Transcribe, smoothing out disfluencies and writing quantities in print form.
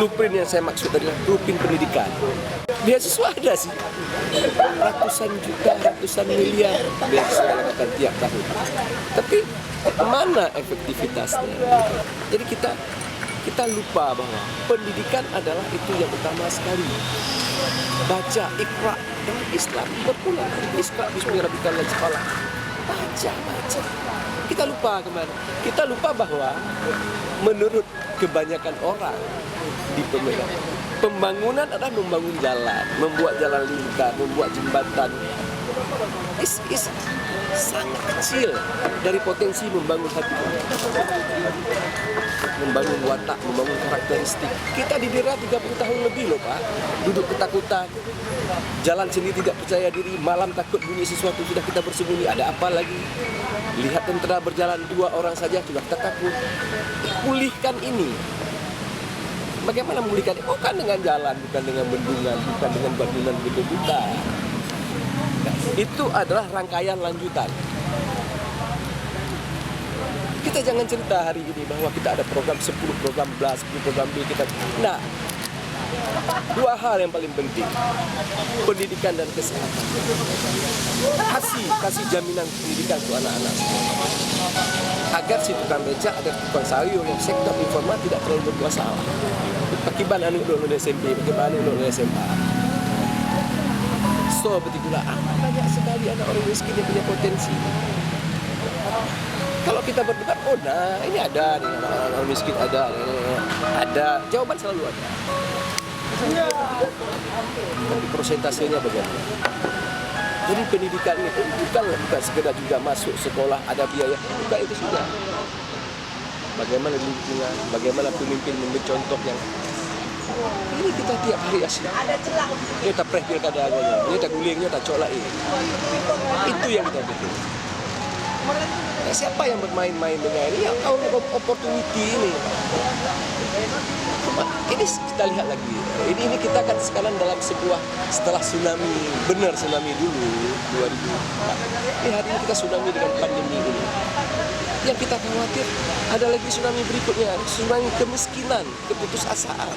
Blueprint yang saya maksud adalah blueprint pendidikan. Beasiswa ada sih, ratusan juta, ratusan miliar beasiswa yang akan tiap tahun. Tapi mana efektivitasnya? Jadi kita lupa bahwa pendidikan adalah itu yang utama sekali. Baca, Iqra, dalam Islam berulang Iqra bismillahirrahmanirrahim sekolah. Baca. Kita lupa kemana? Kita lupa bahwa menurut kebanyakan orang di pembangunan adalah membangun jalan, membuat jalan lingkar, membuat jembatan. Is sangat kecil dari potensi membangun hati, membangun watak, membangun karakteristik. Kita didera 30 tahun lebih loh Pak, duduk ketakutan, jalan sendiri tidak percaya diri, malam takut bunyi sesuatu sudah kita bersembunyi, ada apa lagi? Lihat tentara berjalan 2 orang saja sudah kita takut. Pulihkan ini. Bagaimana memulihkan? Bukan dengan jalan, bukan dengan bendungan, bukan dengan bangunan gitu, bukan. Itu adalah rangkaian lanjutan. Kita jangan cerita hari ini bahwa kita ada program 10 program B, 10 program B kita. Nah, 2 hal yang paling penting, pendidikan dan kesehatan. Kasih jaminan pendidikan untuk anak-anak agar si tukang becak, ada tukang sayur, sektor informal tidak terlalu berbuat salah. Bagaimana anak lulus SMP, bagaimana lulus SMA. So, betitulah banyak sekali anak orang miskin yang punya potensi. Kalau kita berdebat, oh nah ini ada nih, orang miskin ada, jawaban selalu ada. Tapi persentasenya bagaimana? Jadi pendidikan itu bukan sekedar juga masuk sekolah, ada biaya, bukan itu sudah. Bagaimana lingkungan, bagaimana pemimpin memberi contoh yang ini kita tiap hari asli. Ini tak preh pilkada agaknya, ini tak gulingnya, tak colak ini. Itu yang kita butuh. Nah, siapa yang bermain-main dengan ini? Yang tahu opportunity ini. Ini kita lihat lagi. Ini kita kan sekarang dalam sebuah setelah tsunami, benar tsunami dulu 2004. Ini hari ini kita tsunami dengan pandemi ini. Yang kita khawatir ada lagi tsunami berikutnya, tsunami kemiskinan, keputusasaan.